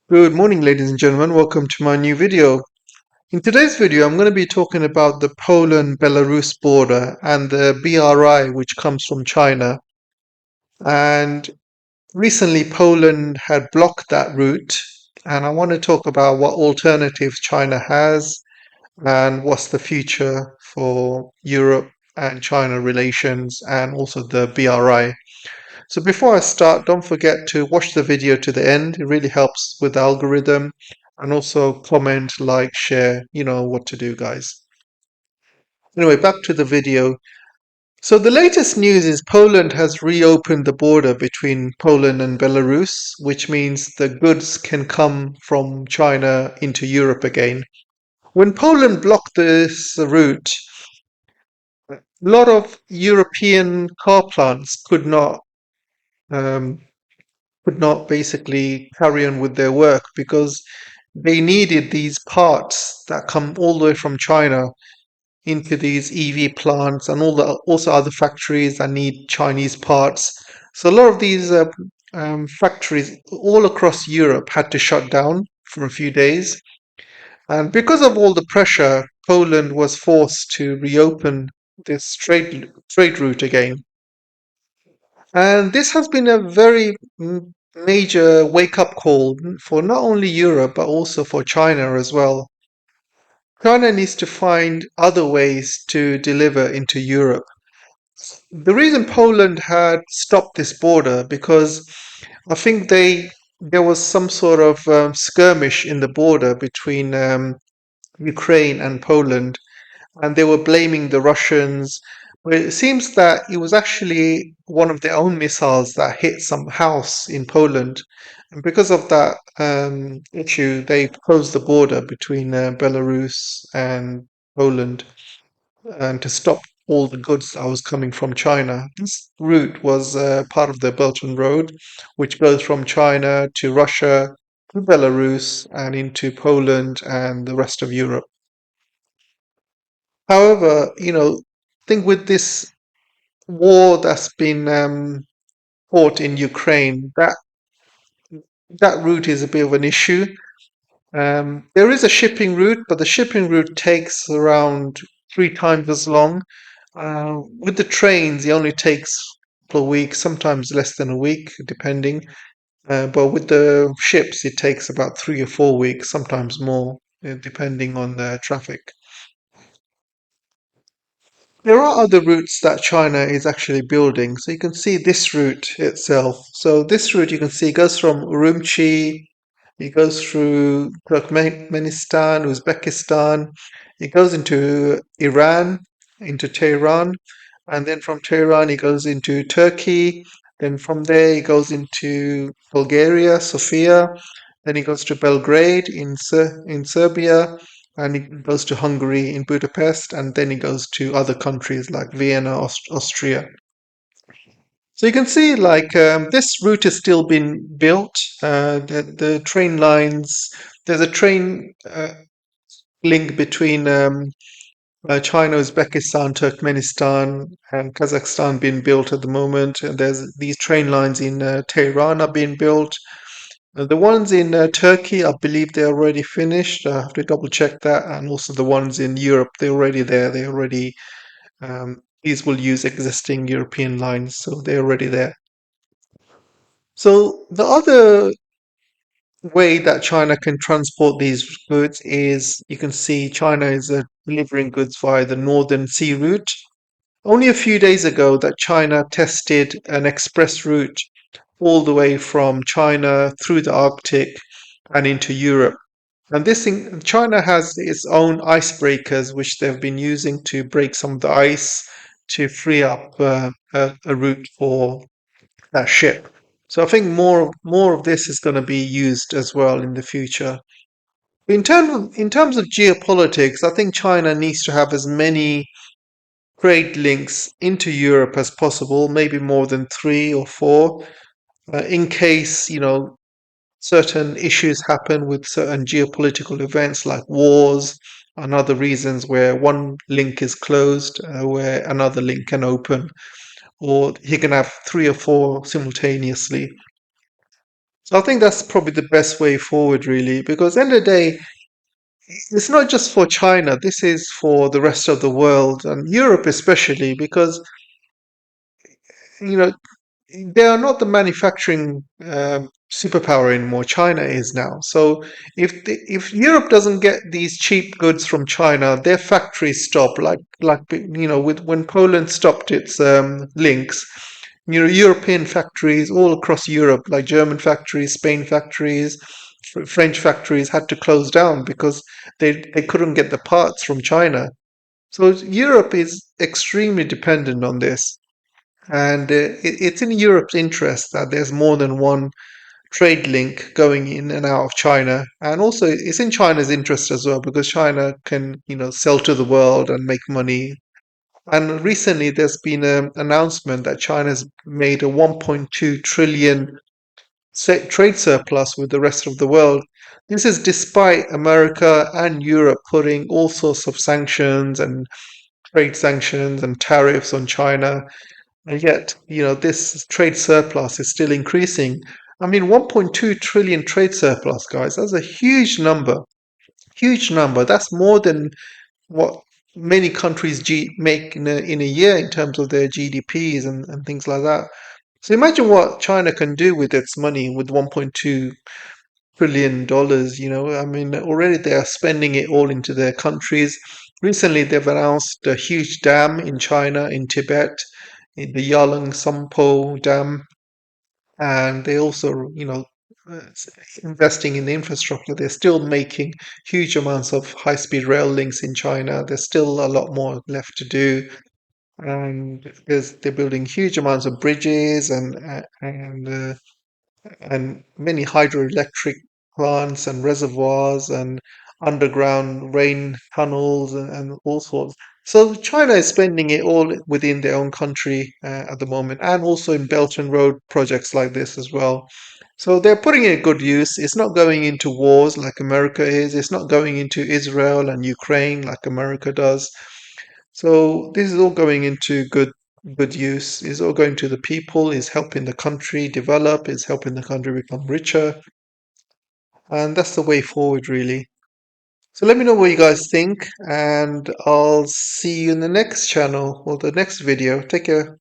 Good morning, ladies and gentlemen. Welcome to my new video. In today's video, I'm going to be talking about the Poland-Belarus border and the BRI, which comes from China. And recently, Poland had blocked that route. And I want to talk about what alternatives China has and what's the future for Europe and China relations and also the BRI. So before I start, don't forget to watch the video to the end. It really helps with the algorithm. And also comment, like, share, you know what to do, guys. Anyway, back to the video. So the latest news is Poland has reopened the border between Poland and Belarus, which means the goods can come from China into Europe again. When Poland blocked this route, a lot of European car plants um, could not basically carry on with their work because they needed these parts that come all the way from China into these EV plants and also other factories that need Chinese parts. So a lot of these factories all across Europe had to shut down for a few days. And because of all the pressure, Poland was forced to reopen this trade route again. And this has been a very major wake up call for not only Europe, but also for China as well. China needs to find other ways to deliver into Europe. The reason Poland had stopped this border because I think there was some sort of skirmish in the border between Ukraine and Poland, and they were blaming the Russians. But it seems that it was actually one of their own missiles that hit some house in Poland. And because of that issue, they closed the border between Belarus and Poland and to stop all the goods that was coming from China. This route was part of the Belt and Road, which goes from China to Russia, to Belarus, and into Poland and the rest of Europe. However, I think with this war that's been fought in Ukraine, that route is a bit of an issue. There is a shipping route, but the shipping route takes around three times as long. With the trains, it only takes a couple of weeks, sometimes less than a week, depending. But with the ships, it takes about 3 or 4 weeks, sometimes more, depending on the traffic. There are other routes that China is actually building. So you can see this route itself. So this route you can see goes from Urumqi, it goes through Turkmenistan, Uzbekistan, it goes into Iran, into Tehran, and then from Tehran it goes into Turkey. Then from there it goes into Bulgaria, Sofia. Then it goes to Belgrade in Serbia, and it goes to Hungary in Budapest, and then it goes to other countries like Vienna, Austria. So you can see, like, this route is still being built. The train lines, there's a train link between China, Uzbekistan, Turkmenistan, and Kazakhstan being built at the moment. And there's these train lines in Tehran are being built. The ones in Turkey, I believe they're already finished. I have to double check that. And also the ones in Europe, they're already there. They already these will use existing European lines, so they're already there. So the other way that China can transport these goods is you can see China is delivering goods via the Northern Sea route. Only a few days ago that China tested an express route all the way from China through the Arctic and into Europe. And this thing, China has its own icebreakers, which they've been using to break some of the ice to free up a route for that ship. So I think more of this is going to be used as well in the future. In terms of geopolitics, I think China needs to have as many trade links into Europe as possible, maybe more than three or four, in case certain issues happen with certain geopolitical events like wars and other reasons where one link is closed, where another link can open, or he can have three or four simultaneously. So I think that's probably the best way forward, really, because at the end of the day, it's not just for China. This is for the rest of the world and Europe especially, because you know they are not the manufacturing superpower anymore. China is now. So if Europe doesn't get these cheap goods from China, their factories stop. Like with when Poland stopped its links, European factories all across Europe, like German factories, Spain factories, French factories, had to close down because they couldn't get the parts from China. So Europe is extremely dependent on this. And it's in Europe's interest that there's more than one trade link going in and out of China. And also, it's in China's interest as well because China can, sell to the world and make money. And recently, there's been an announcement that China's made a 1.2 trillion trade surplus with the rest of the world. This is despite America and Europe putting all sorts of sanctions and trade sanctions and tariffs on China, and yet, this trade surplus is still increasing. I mean, 1.2 trillion trade surplus, guys, that's a huge number. Huge number. That's more than what many countries make in a year in terms of their GDPs and things like that. So imagine what China can do with its money with 1.2 trillion dollars. I mean, already they are spending it all into their countries. Recently, they've announced a huge dam in China, in Tibet, in the Yalang Sampo Dam, and they also, uh, investing in the infrastructure. They're still making huge amounts of high-speed rail links in China. There's still a lot more left to do, and they're building huge amounts of bridges and many hydroelectric plants and reservoirs and underground rain tunnels and all sorts. So China is spending it all within their own country at the moment, and also in Belt and Road projects like this as well. So they're putting it good use. It's not going into wars like America is. It's not going into Israel and Ukraine like America does. So this is all going into good use. It's all going to the people. It's helping the country develop. It's helping the country become richer, and that's the way forward, really. So let me know what you guys think, and I'll see you in the next channel or the next video. Take care.